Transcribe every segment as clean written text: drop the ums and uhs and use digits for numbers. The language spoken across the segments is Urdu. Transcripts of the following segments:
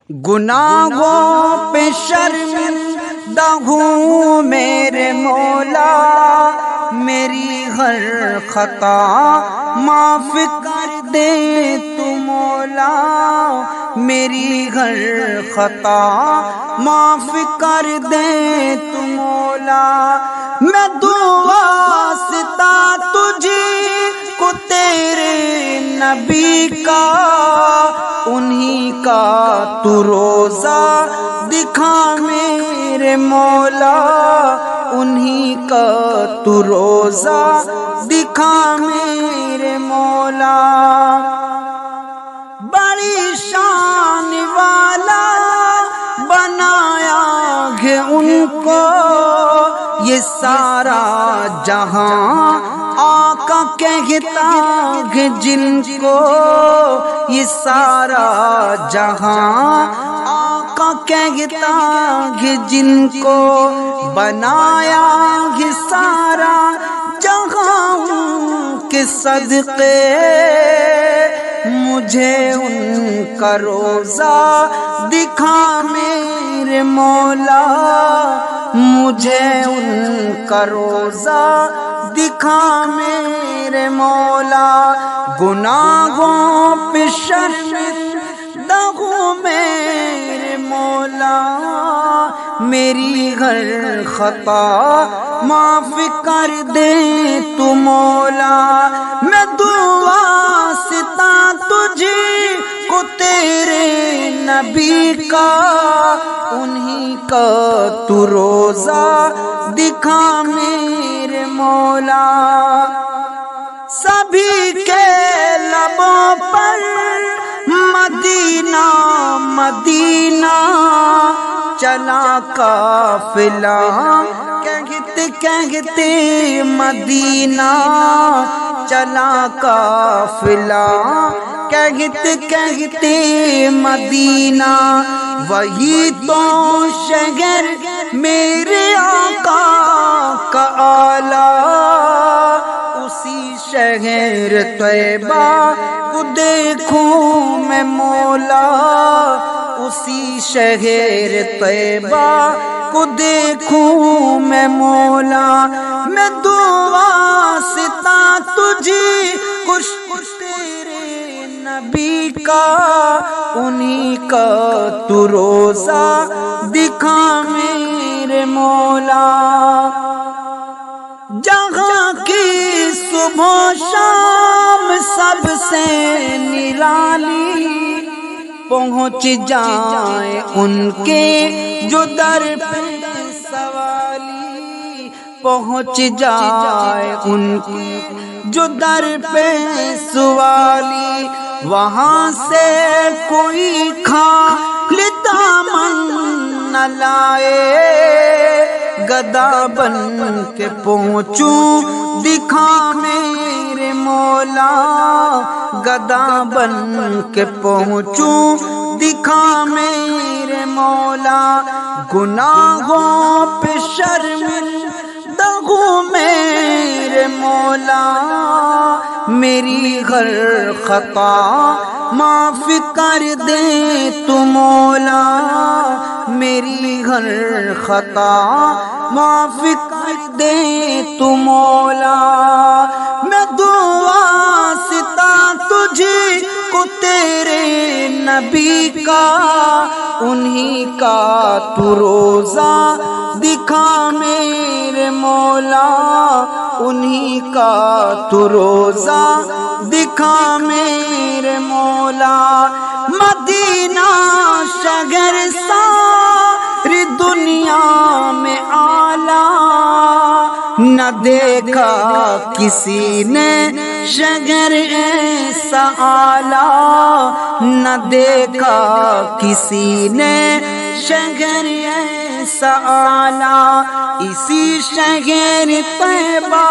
گناہوں پہ شرمندہ ہوں میرے مولا، میری ہر خطا معاف کر دے تو مولا، میری ہر خطا معاف کر دے تو مولا۔ میں دعا ستا تجھے کو تیرے نبی کا، انہی کا تو روزہ دکھا میرے مولا، انہی کا تو روزہ دکھا میرے مولا۔ بڑی شان والا بنایا ہے ان کو یہ سارا جہاں، آقا کہتا ہے جن کو یہ سارا جہاں، آقا کہتا ہے جن کو بنایا ہے سارا جہاں کے صدقے، مجھے ان کا روزہ دکھا میرے مولا، مجھے ان کا روزہ دکھا میرے مولا۔ گناہوں پہ شرمندہ ہوں میرے مولا، میری ہر خطا معاف کر دے تو مولا۔ میں دعا ستا تجھے کو تیرے نبی کا، انہی کا تو روزہ دکھا میرے مولا۔ سبھی کے لبوں پر مدینہ مدینہ چلا قافلہ، کہتے کہتے مدینہ چلا قافلہ، کہتے کہتے مدینہ، وہی تو شہر میرے آقا کا اعلیٰ، اسی شہر طیبہ کو دیکھوں میں مولا، اسی شہر طیبہ کو دیکھوں میں مولا۔ میں دعا ستا تجھے کچھ تیرے نبی کا، انہی کا تو روزہ دکھا میرے مولا۔ جہاں کی صبح و شام سب سے نرالی، پہنچ جائیں ان کے جو در پہ سوالی، پہنچ جائیں ان کے جو در پہ سوالی، وہاں سے کوئی خالی دامن نہ لائے، گدا بن کے پہنچوں دکھا میرے مولا، گدا بن کے پہنچوں دکھا میرے مولا۔ گناہوں پہ شرمندہ ہوں میرے مولا، میری ہر خطا معاف کر دے تو مولا، میری ہر خطا معاف کر دے تو مولا۔ میں دعا ستا تجھے کو تیرے نبی کا، انہی کا تو روزہ دکھا میرے مولا، انہی کا تو روزہ دکھا میرے مولا۔ مدینہ شہر ساری دنیا میں اعلیٰ، نہ دیکھا کسی نے شہر ایسا اعلیٰ، نہ دیکھا کسی نے شہر ایسا اعلیٰ، اسی شہر طیبہ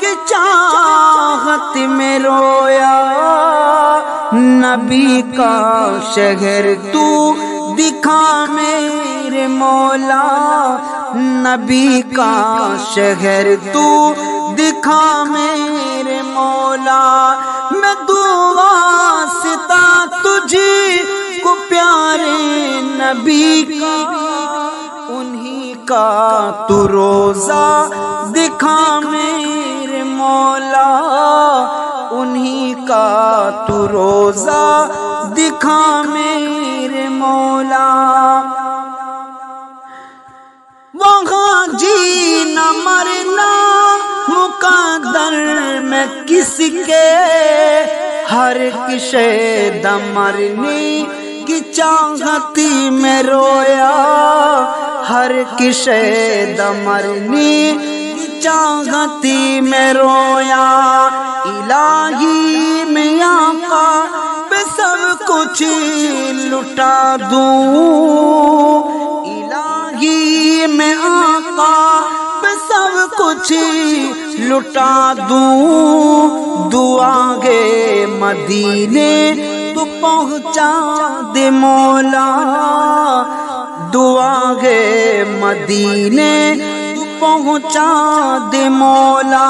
کی چاہت میں رویا، نبی کا شہر تو دکھا میرے مولا، نبی کا شہر تو دکھا میرے مولا۔ میں دعا ستا تجھے کو پیارے نبی کا انہی کا تو روزہ دکھا میرے مولا، انہی کا تو روزہ دکھا میرے مولا۔ وہاں جینا مرنا مقدر میں کس کے، ہر کشے دم مرنے کی چاہتی میں رویا، ہر کشے دم مرنے کی چاہتی میں رویا۔ الہی میں آقا پہ سب کچھ لٹا دوں، الہی میں آقا پہ سب کچھ لٹا دوں۔ دعا گے مدینے تو پہنچا دے مولا، دعا گے مدینے تو پہنچا دے مولا۔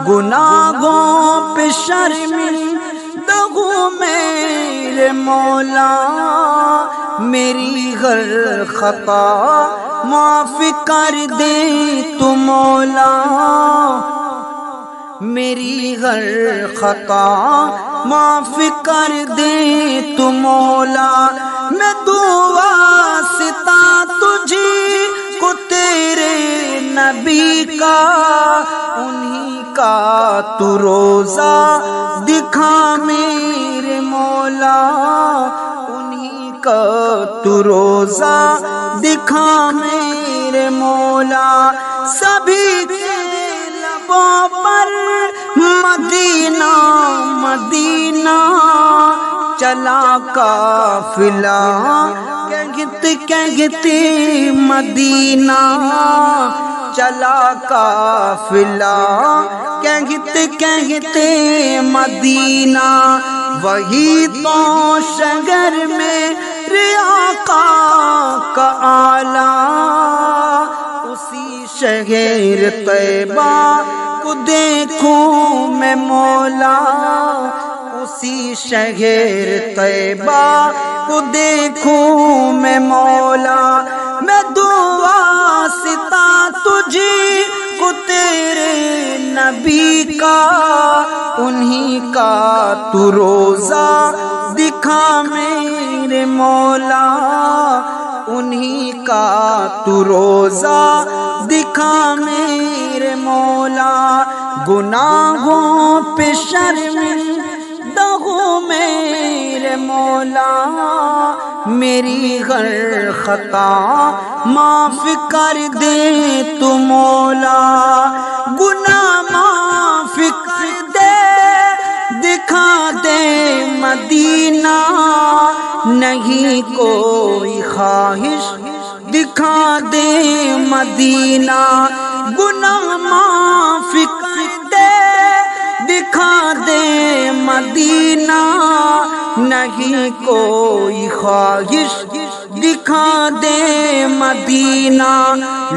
گناہوں پہ شرمندہ ہوں میرے مولا، میری ہر خطا معاف کر دے تو مولا، میری ہر خطا معاف کر دے تو مولا۔ میں دعا واسطہ تجھے کو تیرے نبی کا، انہی کا تو روزہ دکھا میرے مولا، انہی کا تو روزہ دکھا میرے مولا۔ سبھی کے لبوں پر مدینہ مدینہ چلا قافلہ، کہتے کہتے مدینہ چلا قافلہ، کہتے کہتے مدینہ۔ وہی تو شہر میں آقا کا آلہ، اسی شہر طیبہ کو دیکھوں میں مولا، اسی شہر طیبہ کو دیکھوں میں مولا۔ میں دعا واسطہ تجھے کو تیرے نبی کا، انہی کا تو روزہ دکھا میرے مولا، انہی کا تو روزہ دکھا میرے مولا۔ گناہوں پہ شرمندہ ہوں میرے مولا، میری ہر خطا معاف کر دے تو مولا۔ گناہ معاف کر دے، دکھا دے مدینہ، نہیں کوئی خواہش دکھا دے مدینہ۔ گناہ معاف کر دے، دکھا دے مدینہ، نہیں کوئی خواہش دکھا دے مدینہ۔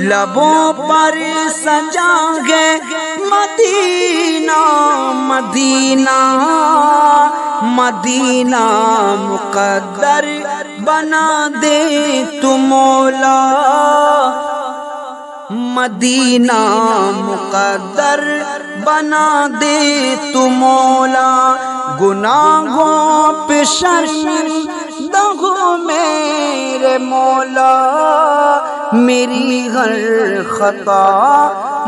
لبوں پر سجا ہے مدینہ مدینہ، مدینہ مقدر بنا دے تو مولا، مدینہ مقدر بنا دے تو مولا۔ گناہوں پہ شرمندہ ہوں میرے مولا، میری ہر خطا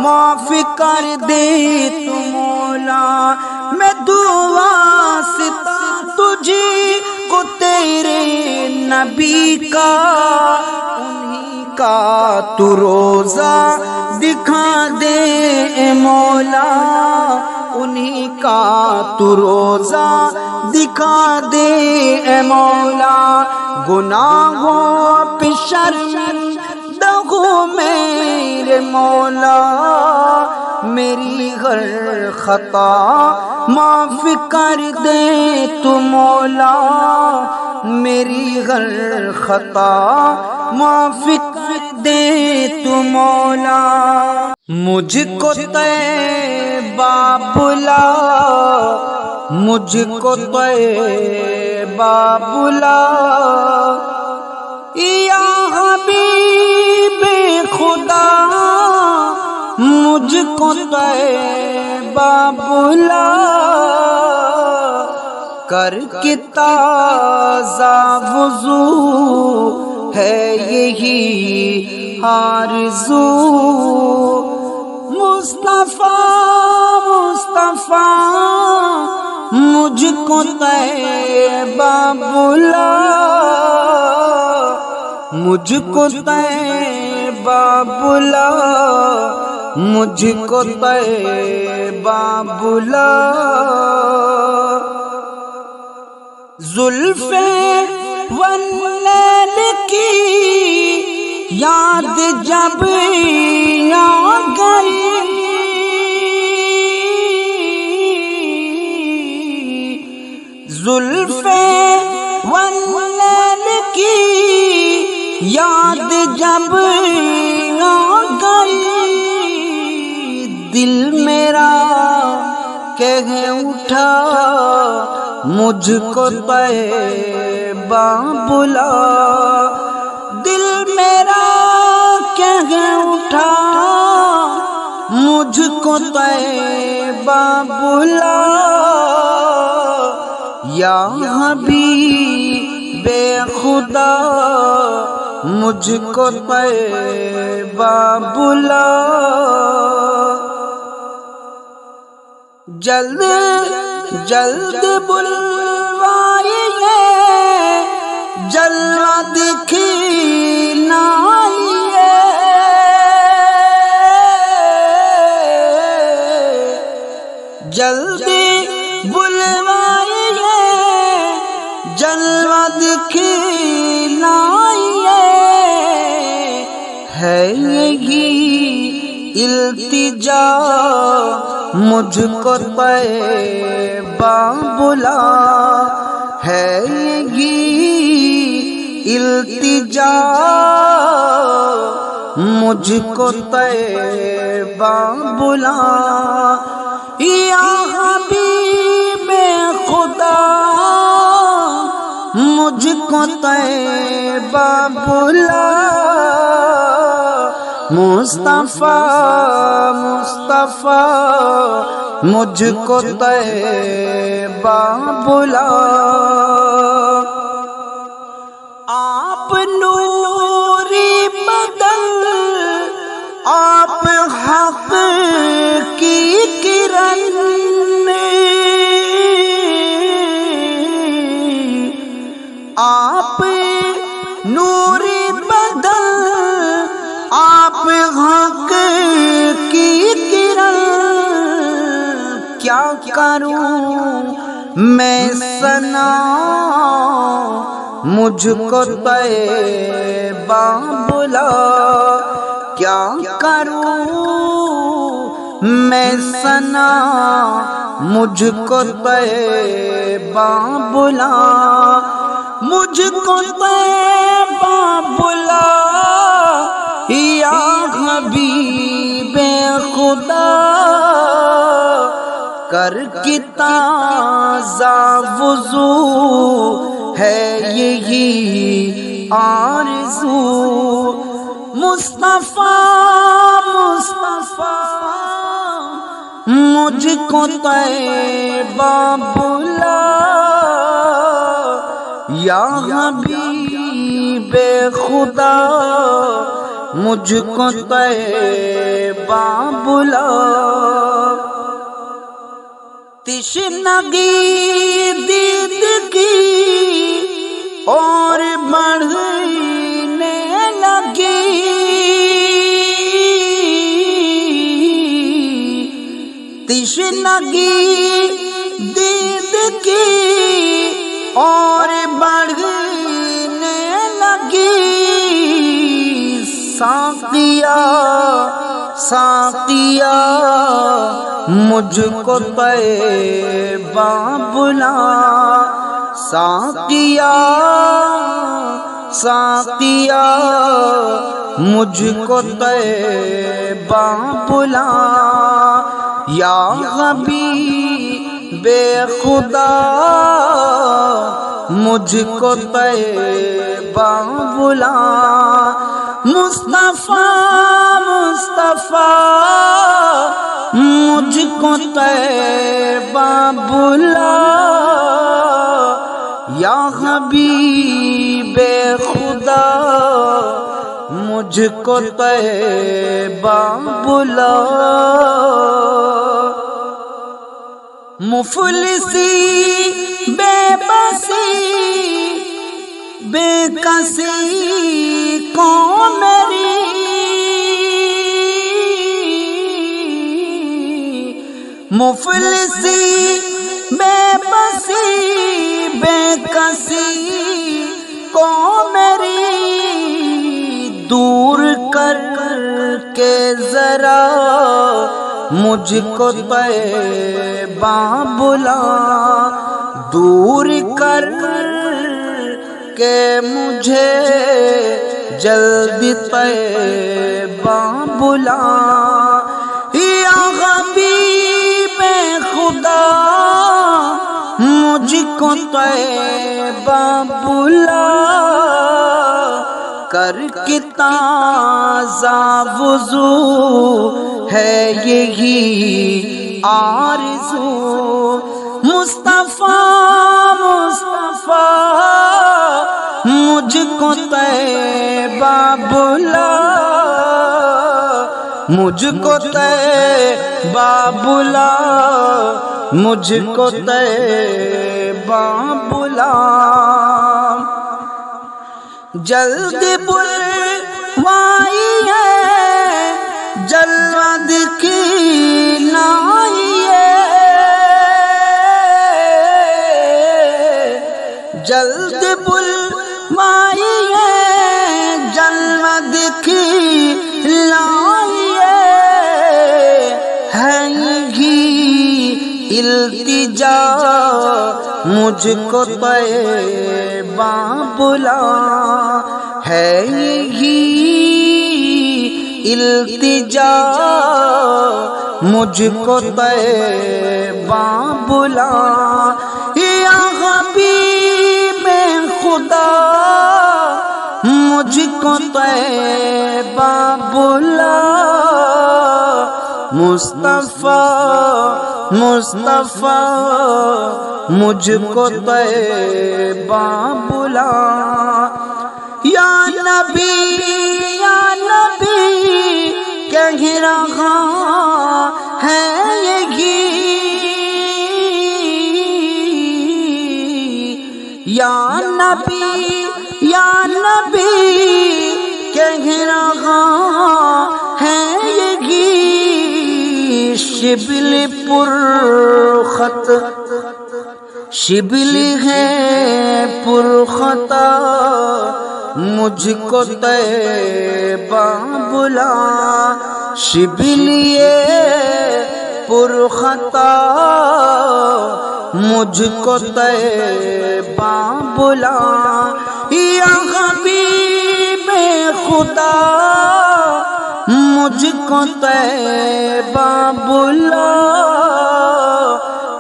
معاف کر دے تو مولا۔ میں دعا واسطہ تجھے کو تیرے نبی کا، انہی کا تو روزہ دکھا دے مولا، انہی کا تو روزہ دکھا دے مولا۔ گناہوں پہ شرمندہ ہوں میرے مولا، میری ہر خطا معاف کر دے تو مولا، میری ہر خطا معاف کر دے تو مولا۔ مجھ کو طیبہ بلا، مجھ کو طیبہ بلا، یا حبیب خدا مجھ کو طیبہ بلا کر کے تازہ وضو ہے یہی آرزو مصطفیٰ مصطفیٰ مجھ کو طیبہ بلا مجھ کو طیبہ بلا مجھ کو طیبہ بلا زلفیں واللیل کی یاد جب آ گئی زلفیں واللیل کی یاد جب آ گئی دل میرا کہہ اٹھا مجھ کو طیبہ بلا دل میرا کہہ اٹھا مجھ کو طیبہ بلا یا حبیب خدا مجھ کو طیبہ بلا جلد جلد بلوائیے جلوہ دکھلائیے جلدی بلوائیے جلوہ دکھلائیے ہے یہی التجا مجھ کو طیبہ بلا ہے یہی التجا مجھ کو طیبہ بلا یا حبیب خدا مجھ کو طیبہ بلا مصطفیٰ مصطفیٰ مجھ کو طیبہ بلا آپ نوری بدل آپ حق کی کرن آپ نوری بدل آپ حق کی کرن کیا کروں میں ثنا مجھ کو طیبہ بلا کیا کروں میں ثنا مجھ کو طیبہ بلا مجھ کو طیبہ بلا یا حبیب خدا کر کے تازہ وضو ہے یہی آرزو مصطفیٰ مصطفیٰ مجھ کو طیبہ بلا یا حبیب خدا مجھ کو طیبہ بلا تشنگی دید کی اور بڑھنے لگی تشنگی دید کی اور بڑھنے لگی ساقیا ساقیا مجھ کو طیبہ بلا ساقیا ساقیا مجھ کو طیبہ بلا یا حبیب خدا مجھ کو طیبہ بلا، مصطفیٰ مصطفیٰ مجھ کو طیبہ بلا، یا حبیب خدا مجھ کو طیبہ بلا۔ مفلسی بے بسی بے کسی کو میری، مفلسی بے بسی بے کسی کو میری، دور کر کے ذرا مجھ کو طیبہ بلا، دور کر کے مجھے جلدی طیبہ بلا، یا حبیب خدا مجھ کو طیبہ بلا، کر کے تازہ وضو ہے یہی آرزو، مصطفیٰ مصطفیٰ مجھ کو طیبہ بلا، مجھ کو طیبہ بلا، مجھ کو طیبہ بلا، جلد بلوائیے جلوہ دکھلائیے، جلد بلوائیے جلوہ دکھلائیے، ہے یہی التجا مجھ کو طیبہ بلا، ہے یہی التجا مجھ کو طیبہ بلا، یا حبیب خدا مجھ کو طیبہ بلا، مصطفیٰ مصطفیٰ مجھ کو طیبہ بلا، یا نبی کہہ رہا ہے یہی، یا نبی کہہ رہا ہے یہی، شبل پرخط شبل ہے پرخطا مجھ کو طیبہ بلا، شبل یہ پرخطا مجھ کو طیبہ بلا، یا حبیب خدا مجھ کو طیبہ بلا،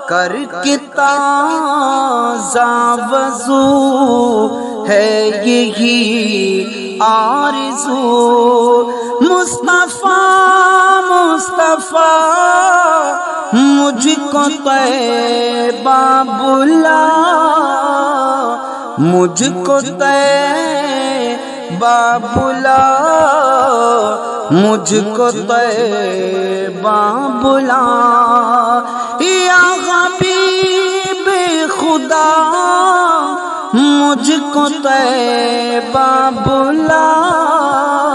کر کے تازہ وضو ہے یہی آرزو، مصطفیٰ مصطفیٰ مجھ کو طیبہ بلا، مجھ کو طیبہ بلا، مجھ کو طیبہ بلا، یا حبیب خدا مجھ کو طیبہ بلا،